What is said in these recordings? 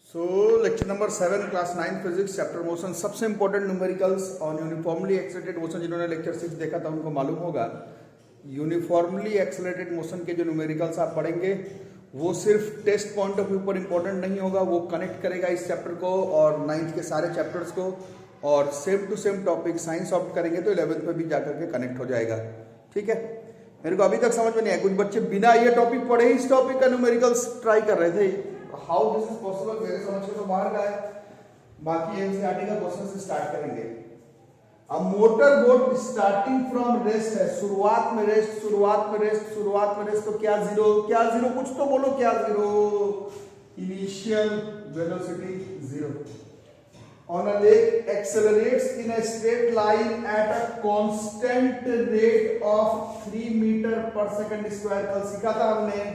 सो lecture number 7 class 9 physics chapter motion. सबसे important numericals on uniformly accelerated motion. जिन्होंने lecture 6 देखा था उनको मालूम होगा यूनिफॉर्मली एक्सेलरेटेड मोशन के जो न्यूमेरिकल्स आप पढ़ेंगे वो सिर्फ टेस्ट पॉइंट ऑफ व्यू पर इंपॉर्टेंट नहीं होगा, वो कनेक्ट करेगा इस चैप्टर को और 9th के सारे चैप्टर्स को, और same to same topic science opt करेंगे तो 11th में भी जाकर के कनेक्ट हो जाएगा। ठीक है, मेरे को अभी तक समझ में नहीं आया, कुछ बच्चे बिना ये टॉपिक पढ़े ही इस टॉपिक का न्यूमेरिकल्स ट्राई कर रहे थे। हाउ दिस इज पॉसिबल, मेरे समझ के तो बाहर का है। बाकी एनसीईआरटी का क्वेश्चन से स्टार्ट करेंगे। अब motor boat starting from rest है, शुरुआत में रेस्ट, शुरुआत में रेस्ट, शुरुआत में रेस्ट, तो क्या जीरो, क्या जीरो, कुछ तो बोलो, क्या zero, initial velocity zero. On a lake accelerates in a straight line at a constant rate of 3 metre पर सेकंड स्क्वायर। कल सीखा था हमने,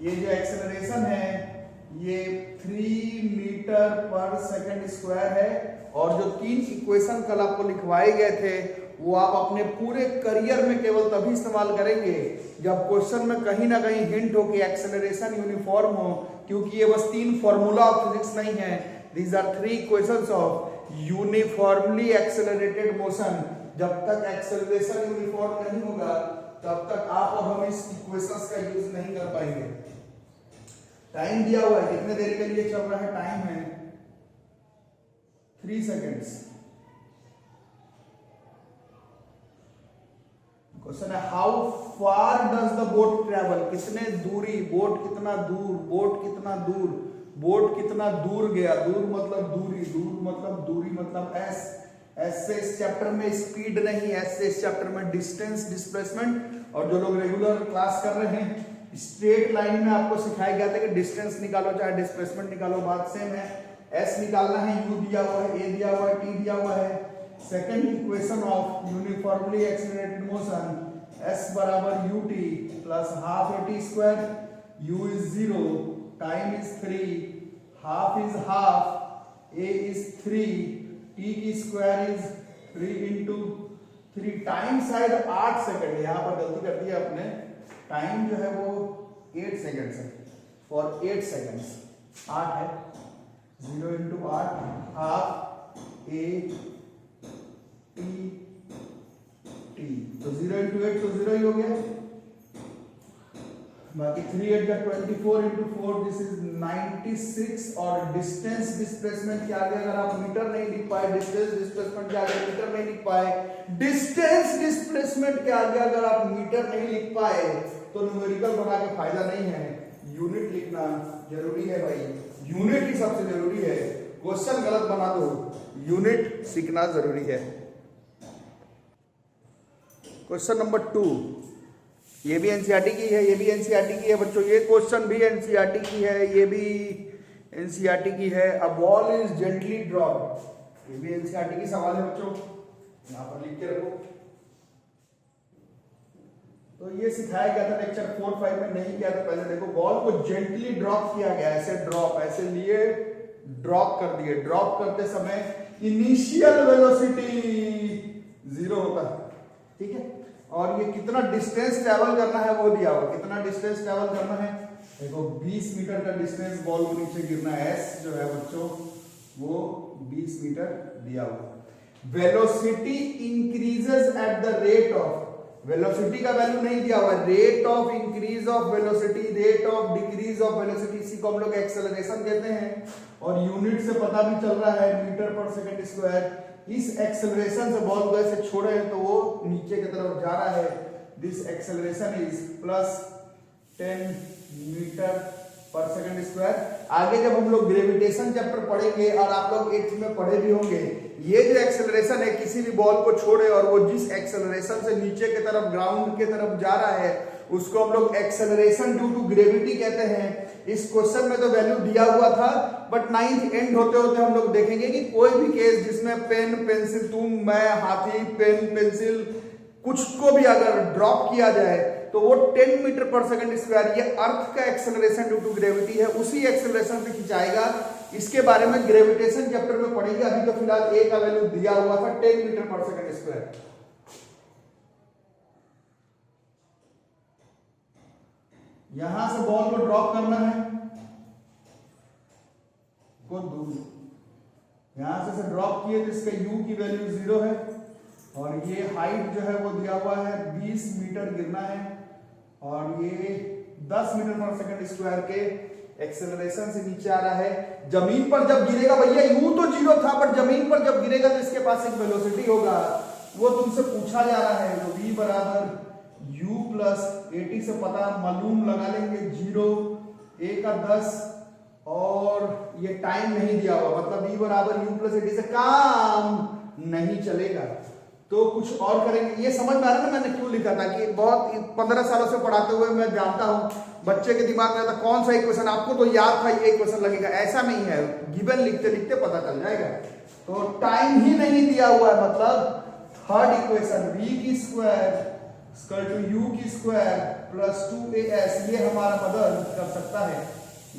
ये जो एक्सेलरेशन है ये 3 मीटर पर सेकंड स्क्वायर है, और जो 3 इक्वेशन कल आपको लिखवाए गए थे वो आप अपने पूरे करियर में केवल तभी इस्तेमाल करेंगे जब क्वेश्चन में कहीं ना कहीं हिंट हो कि एक्सेलरेशन यूनिफॉर्म हो, क्योंकि ये बस 3 फॉर्मूला ऑफ फिजिक्स नहीं है, these are 3 equations of uniformly accelerated motion. जब तक एक्सेलरेशन यूनिफॉर्म नहीं होगा तब तक आप और हम इस इक्वेशंस का यूज नहीं कर पाएंगे। टाइम दिया हुआ है, कितने देर के लिए चल रहा है, टाइम है 3 सेकेंड्स। क्वेश्चन है how far does the boat travel, कितने दूरी, बोट कितना दूर, बोट कितना दूर, बोट कितना दूर गया, दूर मतलब दूरी, दूर मतलब दूरी मतलब एस, एस से इस चैप्टर में स्पीड नहीं, एस से इस चैप्टर में डिस्टेंस, डिस्प्लेसमेंट। और जो लोग रेगुलर क्लास कर रहे हैं स्ट्रेट लाइन में आपको सिखाया गया था कि डिस्टेंस निकालो चाहे डिस्प्लेसमेंट निकालो, बात सेम है। एस निकालना है, यू दिया हुआ है, ए दिया हुआ है, टी दिया हुआ है। Second equation of uniformly accelerated motion, s बराबर u t plus half a t square, u is 0, time is 3, half is half, a is 3, t की स्क्वायर इज 3 इंटू 3, टाइम शायद 8 सेकंड, यहाँ पर गलती कर दी है आपने, टाइम जो है वो 8 सेकंड्स है, फॉर 8 सेकंड्स 8 है, 0 into 8, half a T T, तो 0 इंटू 8 तो 0 ही हो गया, बाकी 3 8 जा 24 इंटू 4 दिस इज 96। और डिस्टेंस डिस्प्लेसमेंट के आगे अगर आप मीटर नहीं लिख पाए, डिस्टेंस डिस्प्लेसमेंट के आगे मीटर नहीं लिख पाए, डिस्टेंस डिस्प्लेसमेंट के आगे अगर आप मीटर नहीं लिख पाए तो न्यूमेरिकल बना के फायदा नहीं है, यूनिट लिखना जरूरी है भाई, यूनिट ही सबसे जरूरी है। क्वेश्चन गलत बना दो, यूनिट सीखना जरूरी है। क्वेश्चन नंबर 2, ये भी एनसीईआरटी की है, ये भी एनसीईआरटी की है बच्चों, ये क्वेश्चन भी एनसीईआरटी की है, ये भी एनसीईआरटी की है। A ball is gently dropped, ये भी एनसीईआरटी की सवाल है बच्चों, यहां पर लिख के रखो। तो ये सिखाया गया था लेक्चर 4 5 में, नहीं किया था पहले, देखो बॉल को जेंटली ड्रॉप किया गया, ऐसे ड्रॉप, ऐसे लिए ड्रॉप कर दिए, ड्रॉप करते समय इनिशियल वेलोसिटी 0 होता है, ठीक है, और ये कितना डिस्टेंस ट्रेवल करना है वो दिया हुआ, कितना डिस्टेंस ट्रेवल करना है, देखो 20 मीटर का डिस्टेंस बॉल को नीचे गिरना है, एस जो है बच्चों वो 20 मीटर दिया हुआ। Velocity increases at the rate of, velocity का वैल्यू नहीं दिया हुआ है, rate of increase of velocity, rate of decrease of velocity, इसी को हम लोग एक्सेलरेशन कहते हैं, और यूनिट से पता भी चल रहा है मीटर पर सेकंड स्क्वायर। इस एक्सेलरेशन से बॉल को ऐसे छोड़े तो वो नीचे की तरफ जा रहा है, this acceleration is plus 10 meter पर सेकंड स्क्वायर। आगे जब हम लोग ग्रेविटेशन चैप्टर पढ़ेंगे और आप लोग 8th में पढ़े भी होंगे, ये जो एक्सेलरेशन है किसी भी बॉल को छोड़े और वो जिस एक्सेलरेशन से नीचे की तरफ ग्राउंड की तरफ जा रहा है उसको हम लोग एक्सेलरेशन ड्यू टू ग्रेविटी कहते हैं। इस क्वेश्चन में तो वैल्यू दिया हुआ था, बट 9th एंड होते होते हम लोग देखेंगे कि कोई भी केस जिसमें पेन पेंसिल, तुम मैं हाथी, पेन पेंसिल कुछ को भी अगर ड्रॉप किया जाए तो वो 10 मीटर पर सेकंड स्क्वायर, ये अर्थ का एक्सेलरेशन ड्यू टू ग्रेविटी है, उसी एक्सेलरेशन से खिंचाएगा। इसके बारे में ग्रेविटेशन चैप्टर में पढ़ेंगे, अभी तो फिलहाल ए का वैल्यू दिया हुआ था 10 मीटर पर सेकंड स्क्वायर। यहां से बॉल को ड्रॉप करना है, इसको दूर, यहां से ड्रॉप किए तो इसका u की वैल्यू 0 है और ये हाइट जो है वो दिया हुआ है 20 मीटर गिरना है और ये 10 मीटर पर सेकंड स्क्वायर के एक्सेलरेशन से नीचे आ रहा है। जमीन पर जब गिरेगा, भैया u तो 0 था बट जमीन पर जब गिरेगा तो इसके पास एक वेलोसिटी होगा, वो तुमसे पूछा जा रहा है। तो v बराबर u प्लस 80 से पता मालूम लगा लेंगे, 0 a का 10 और ये टाइम नहीं दिया हुआ, मतलब v बराबर u प्लस 80 से काम नहीं चलेगा। तो कुछ और करेंगे। ये समझ में आ रहा है ना मैंने क्यों लिखा था कि बहुत 15 सालों से पढ़ाते हुए मैं जानता हूं बच्चे के दिमाग में आता कौन सा इक्वेशन आपको तो याद था ये इक्वेशन लगेगा, ऐसा नहीं है, गिवन लिखते लिखते पता चल जाएगा। तो टाइम ही नहीं दिया हुआ है, मतलब थर्ड इक्वेशन v की स्क्वायर इक्वल टू u की स्क्वायर प्लस 2as, ये हमारा मदद कर सकता है।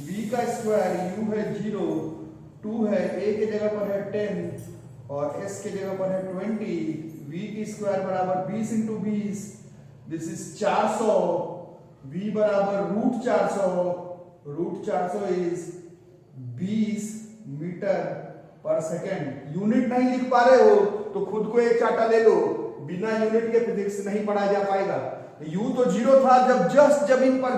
v का स्क्वायर, u है 0, 2 है, a के जगह पर है 10 और s के जगह पर है 20, v की स्क्वायर बराबर 20 इंटू 20, दिस इज 400, v बराबर रूट 400 इज 20 मीटर पर सेकेंड। यूनिट नहीं लिख पा रहे हो तो खुद को एक चार्टा ले लो, बिना यूनिट के फिजिक्स नहीं पढ़ा जा पाएगा। u तो 0 था जब जस्ट जमीन पर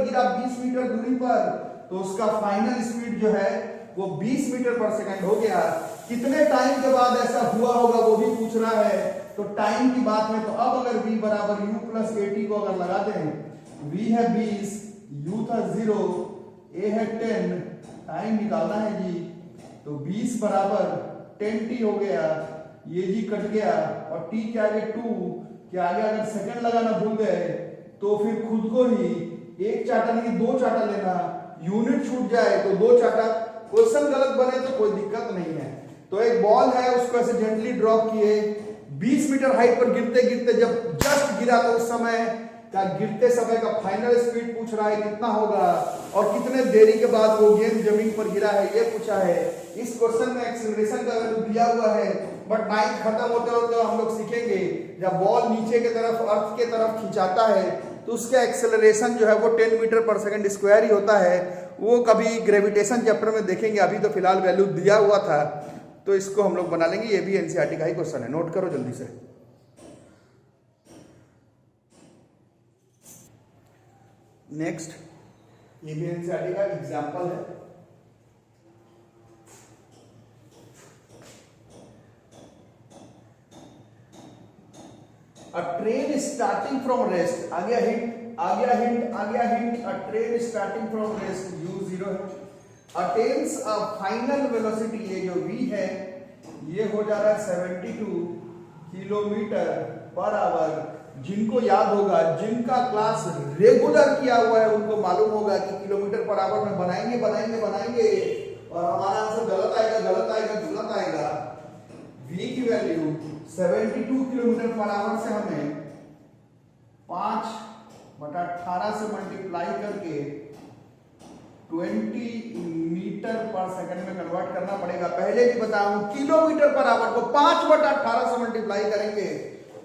गिरा 20 मीटर दूरी पर, तो उसका फाइनल स्पीड जो है वो 20 मीटर पर सेकंड हो गया। कितने टाइम के बाद ऐसा हुआ होगा वो भी पूछ रहा है, तो टाइम की बात है। तो अब अगर v बराबर u प्लस 80 को अगर लगा दें, v है 20, u था 0, a है 10, टाइम निकालना है जी, तो 20 बराबर 10t हो गया, ये जी कट गया और t के आगे 2 के आगे अगर सेकंड लगाना भूल गए तो फिर खुद को ही एक चार्टा नहीं 2 चार्टा लेना, यूनिट छूट जाए तो 2 चार्टा, क्वेश्चन गलत बने तो कोई दिक्कत नहीं है। तो एक बॉल है, उसको ऐसे जेंटली ड्रॉप किए, 20 मीटर हाइट पर गिरते गिरते जब जस्ट गिरा तो उस समय का गिरते समय का फाइनल स्पीड पूछ रहा है कितना होगा और कितने देरी के बाद वो गेंद जमीन पर गिरा है ये पूछा है। इस क्वेश्चन में एक्सीलरेशन का वैल्यू दिया हुआ है, बट टाइम खत्म होते होते हम लोग सीखेंगे जब बॉल नीचे के तरफ अर्थ के तरफ खिंचाता है तो उसका एक्सेलरेशन जो है वो 10 मीटर पर सेकंड स्क्वायर ही होता है। वो कभी ग्रेविटेशन चैप्टर में देखेंगे, अभी तो फिलहाल वैल्यू दिया हुआ था तो इसको हम लोग बना लेंगे। ये भी एनसीईआरटी का ही क्वेश्चन है, नोट करो जल्दी से। नेक्स्ट, ये भी एनसीईआरटी का एग्जांपल है। A train starting from rest, आ गया hint. A train starting from rest, u0 है, attains a final velocity, ये जो v है ये हो जा रहा है 72 किलोमीटर पर आवर। जिनको याद होगा, जिनका क्लास रेगुलर किया हुआ है उनको मालूम होगा कि किलोमीटर पर आवर में बनाएंगे और हमारा आंसर गलत आएगा। v की वैल्यू 72 किलोमीटर पर आवर से हमें 5/18 से मल्टीप्लाई करके 20 मीटर पर सेकंड में कन्वर्ट करना पड़ेगा। पहले भी बताऊं, किलोमीटर पर आवर को 5/18 से मल्टीप्लाई करेंगे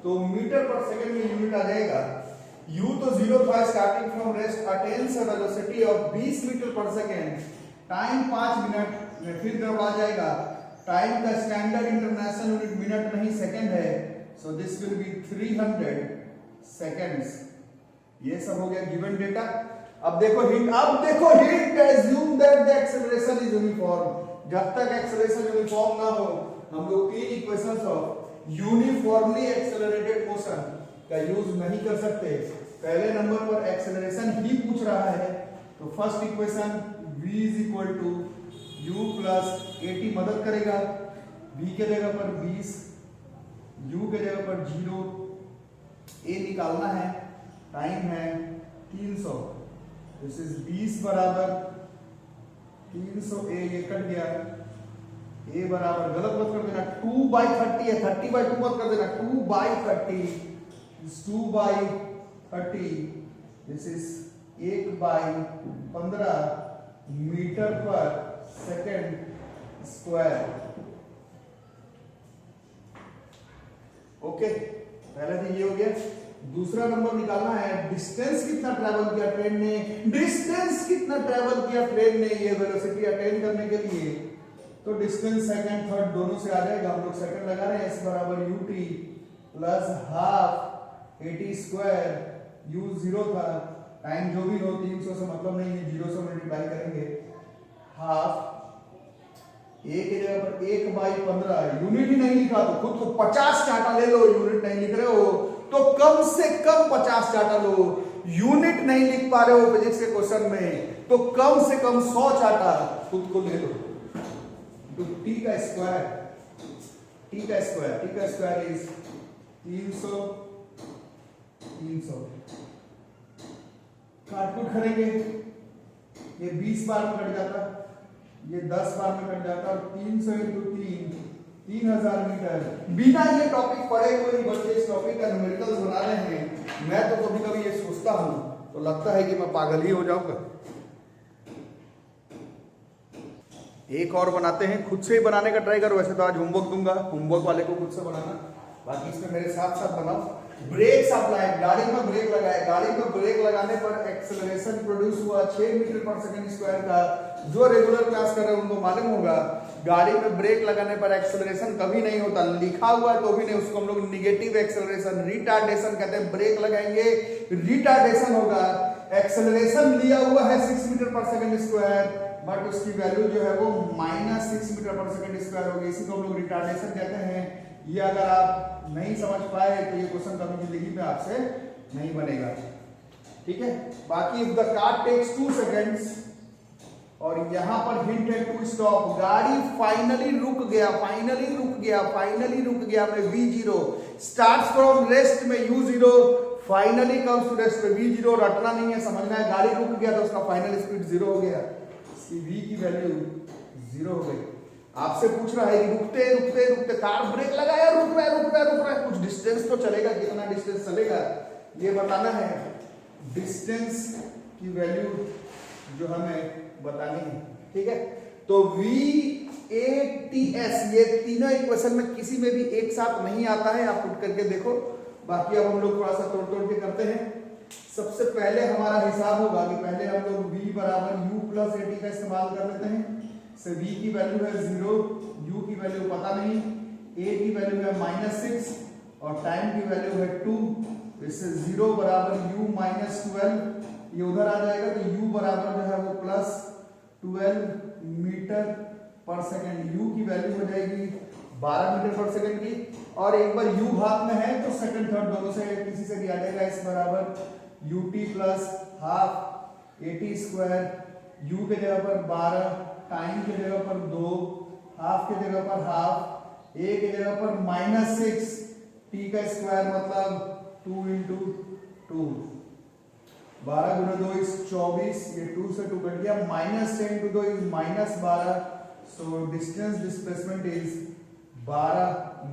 तो मीटर पर सेकंड में यूनिट आ जाएगा। u तो 0 था starting from rest, attains a velocity of 20 meter पर सेकंड, टाइम 5 मिनट में फिर गड़बड़ा जाएगा। टाइम का स्टैंडर्ड इंटरनेशनल यूनिट मिनट नहीं सेकंड है, so this will be 300 seconds. ये सब हो गया गिवन डेटा। अब देखो hint, assume that the acceleration is uniform. जब तक एक्सेलरेशन यूनिफॉर्म ना हो हम लोग तीन equations of uniformly accelerated motion का यूज नहीं कर सकते। पहले नंबर पर एक्सेलरेशन ही पूछ रहा है, तो first equation v is equal to u plus 80 मदद करेगा। v के जगह पर 20, u के जगह पर 0, a निकालना है, टाइम है 300, दिस इज 20 बराबर 300 a, ये कट गया, a बराबर गलत मत कर देना 2/30 है, 30/2 मत कर देना, 2/30 is 2/30, दिस इज 1/15 मीटर पर सेकेंड स्क्वायर। ओके, पहले तो ये हो गया। दूसरा नंबर निकालना है डिस्टेंस कितना ट्रेवल किया ट्रेन ने, डिस्टेंस कितना ट्रेवल किया ट्रेन ने ये वेलोसिटी अटेन करने के लिए। तो डिस्टेंस सेकंड थर्ड दोनों से आ जाएगा, हम लोग सेकंड लगा रहे हैं, s बराबर ut plus half 80 square u 0 था, टाइम जो भी हो 300 से मतलब नहीं है, 0 से मल्टीप्लाई करेंगे, हाफ एक की जगह पर 1/15, यूनिट ही नहीं लिखा तो खुद को 50 चाटा ले लो, यूनिट नहीं लिख रहे हो तो कम से कम 50 चाटा लो, यूनिट नहीं लिख पा रहे हो फिजिक्स के क्वेश्चन में तो कम से कम 100 चाटा खुद को ले लो। तो टी का स्क्वायर इज 300 काटकुट करेंगे, ये 20 बार में कट जाता, ये 10 बार में कट जाता, और 300 इंटू 3000 मीटर। बिना ये टॉपिक पढ़े हुए ही बच्चे इस टॉपिक का न्यूमेरिकल्स बना रहे हैं। मैं तो कभी कभी ये सोचता हूं तो लगता है कि मैं पागल ही हो जाऊंगा। एक और बनाते हैं, खुद से ही बनाने का ट्राई करो, वैसे तो आज होमवर्क दूंगा, होमवर्क वाले को खुद से बनाना, बाकी इसमें मेरे साथ साथ बनाओ। ब्रेक अप्लाई, गाड़ी में ब्रेक लगाए, गाड़ी में ब्रेक लगाने पर एक्सेलरेशन प्रोड्यूस हुआ 6 मीटर पर सेकंड स्क्वायर का। जो रेगुलर क्लास कर रहे हैं उनको मालूम होगा गाड़ी में ब्रेक लगाने पर एक्सेलरेशन कभी नहीं होता, लिखा हुआ है तो भी नहीं, उसको हम लोग निगेटिव एक्सेलरेशन रिटार्डेशन कहते हैं। ब्रेक लगाएंगे रिटार्डेशन होगा। एक्सेलरेशन लिया हुआ है 6 मीटर पर सेकंड स्क्वायर, बट उसकी वैल्यू जो है वो -6 मीटर पर सेकंड स्क्वायर होगी, इसी को हम लोग रिटार्डेशन कहते हैं। ये अगर आप नहीं समझ पाए तो ये क्वेश्चन कभी जिंदगी में आपसे नहीं बनेगा, ठीक है। बाकी if the car takes 2 seconds, और यहां पर हिंट है टू स्टॉप, गाड़ी फाइनली रुक गया में V0 स्टार्ट्स फ्रॉम रेस्ट में U0 finally comes to rest में V0। रटना नहीं है, समझना है, गाड़ी रुक गया तो उसका फाइनल स्पीड 0 हो गया, इसकी V की वैल्यू 0 हो गई। आपसे पूछ रहा है कि रुकते कार ब्रेक लगाया, रुक रहा है, कुछ डिस्टेंस तो चलेगा, कितना डिस्टेंस चलेगा ये बताना है। डिस्टेंस की वैल्यू जो हमें बतानी है, ठीक है। तो VATS ये तीनों इक्वेशन में किसी में भी एक साथ नहीं आता है, आप पुट करके देखो। बाकी अब हम लोग थोड़ा सा तोड़ के करते हैं। सबसे पहले हमारा हिसाब होगा कि पहले हम लोग V बराबर U प्लस AT का इस्तेमाल कर लेते हैं। से V की वैल्यू है 0, U की वैल्यू पता नहीं, A की वैल्यू है -6 और टाइम की वैल्यू है 2। इससे 0 बराबर U -12, ये उधर आ जाएगा तो U बराबर जो है वो +12 मीटर पर सेकंड। U की वैल्यू हो जाएगी 12 मीटर पर सेकंड की, और एक बार U हाथ में है तो सेकंड थर्ड दोनों से किसी से भी आ जाएगा। इस बराबर ut plus half 80 square, U के जगह पर 12, टाइम के जगह पर 2, हाफ के जगह पर हाफ, A के जगह पर -6, T का स्क्वायर मतलब 2 इंटू 2, 12 गुना 2 इज 24, ये 2 से 2 कट गया, -10 to 2 is -12, so distance displacement is 12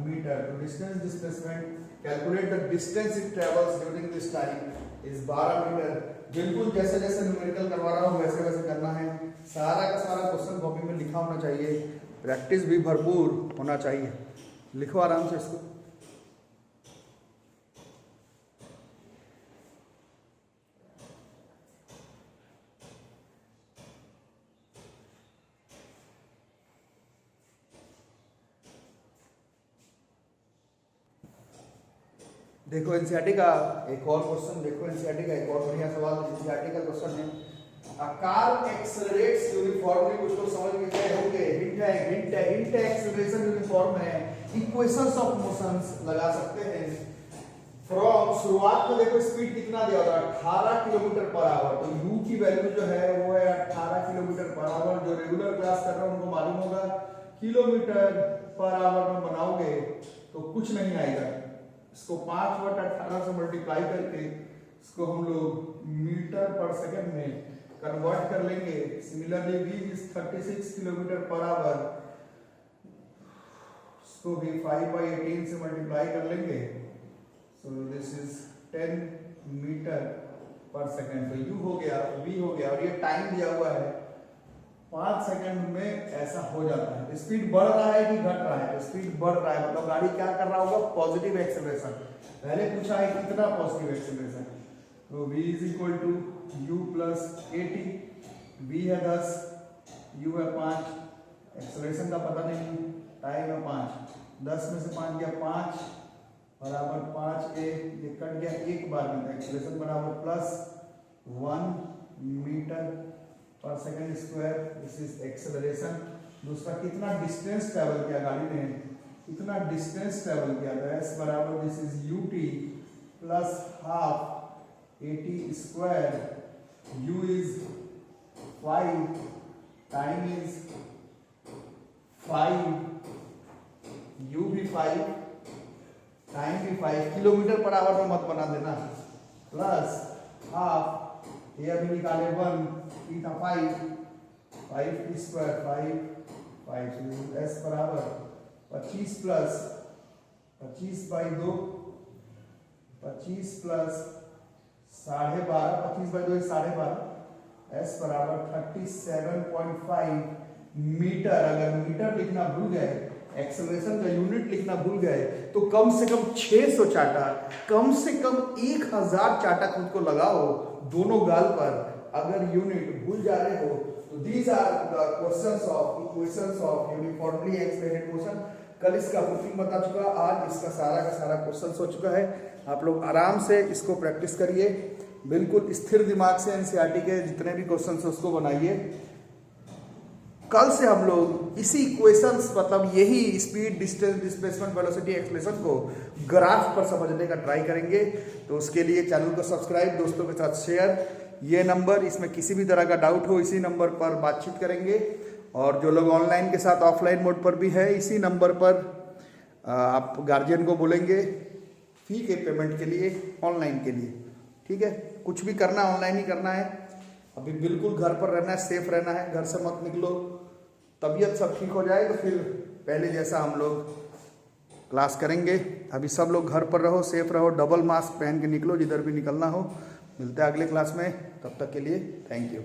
metres. तो distance displacement, calculate the distance it travels during this time is 12 metres. बिल्कुल जैसे जैसे न्यूमेरिकल करवा रहा हूँ वैसे वैसे करना है। सारा का सारा क्वेश्चन कॉपी में लिखा होना चाहिए, प्रैक्टिस भी भरपूर होना चाहिए। लिखो आराम से इसको। देखो एनसीईआरटी का एक और क्वेश्चन, देखो एनसीईआरटी का एक और बढ़िया सवाल एनसीईआरटी का क्वेश्चन है। A car accelerates uniformly, कुछ लोग समझ में गए होंगे, हिंट है एक्सेलरेशन यूनिफॉर्म है, इक्वेशंस ऑफ मोशंस लगा सकते हैं। फ्रॉम शुरुआत में देखो स्पीड कितना दिया होगा 18 किलोमीटर पर आवर, तो u की वैल्यू जो है वो है 18 किलोमीटर पर आवर। जो रेगुलर क्लास कर रहे हैं उनको मालूम होगा किलोमीटर पर आवर में बनाओगे तो कुछ नहीं आएगा, इसको 5/18 से मल्टीप्लाई करके इसको हम लोग मीटर पर सेकंड में कन्वर्ट कर लेंगे। Similarly v is 36 kilometre per hour, इसको भी 5/18 से मल्टीप्लाई कर लेंगे, सो दिस इज 10 मीटर पर सेकंड। तो u हो गया, v हो गया, और ये टाइम दिया हुआ है 5 सेकंड में ऐसा हो जाता है। स्पीड बढ़ रहा है कि घट रहा है? स्पीड बढ़ रहा है, मतलब गाड़ी क्या कर रहा होगा, पॉजिटिव एक्सेलरेशन। पहले पूछा है कितना पॉजिटिव एक्सेलरेशन, तो v is equal to u plus AT, v है 10, u है 5, एक्सेलरेशन का पता नहीं, टाइम है 5, 10 में से 5 गया 5 बराबर 5a, ये कट गया एक बार में, एक्सेलरेशन बराबर प्लस 1 मीटर पर second square, this is acceleration. दूसरा कितना डिस्टेंस ट्रेवल किया गाड़ी ने, कितना डिस्टेंस ट्रेवल किया, तो s बराबर this is ut plus half AT square, u is 5, time is 5, u भी 5, टाइम भी 5, किलोमीटर पर आवर में मत बना देना, प्लस हाफ, ये अभी निकाले 1, ई था 5 की स्क्वायर 5 s बराबर 25 प्लस 25/2, 25 प्लस 12.5, 25/2 12.5, s बराबर 37.5 मीटर। अगर मीटर लिखना भूल गए, एक्सेलरेशन का यूनिट लिखना भूल गए, तो कम से कम 600 चाटा, कम से कम 1000 चाटा खुद को लगाओ दोनों गाल पर। अगर यूनिट भूल जा रहे हो तो these are the questions of equations of uniformly explained motion. कल इसका प्रूफिंग बता चुका, आज इसका सारा का सारा क्वेश्चंस हो चुका है। आप लोग आराम से इसको प्रैक्टिस करिए, बिल्कुल स्थिर दिमाग से एनसीईआरटी के जितने भी क्वेश्चंस है उसको बनाइए। कल से हम लोग इसी इक्वेशंस, मतलब यही speed, distance, displacement, velocity, acceleration को ग्राफ पर समझने का ट्राई करेंगे। तो उसके लिए चैनल को सब्सक्राइब, दोस्तों के साथ शेयर, ये नंबर, इसमें किसी भी तरह का डाउट हो इसी नंबर पर बातचीत करेंगे। और जो लोग ऑनलाइन के साथ ऑफलाइन मोड पर भी है, इसी नंबर पर आप गार्जियन को बोलेंगे फी के पेमेंट के लिए, ऑनलाइन के लिए, ठीक है। कुछ भी करना ऑनलाइन ही करना है, अभी बिल्कुल घर पर रहना है, सेफ रहना है, घर से मत निकलो। तबीयत सब ठीक हो जाए तो फिर पहले जैसा हम लोग क्लास करेंगे। अभी सब लोग घर पर रहो, सेफ रहो, डबल मास्क पहन के निकलो जिधर भी निकलना हो। मिलते हैं अगले क्लास में, तब तक के लिए थैंक यू।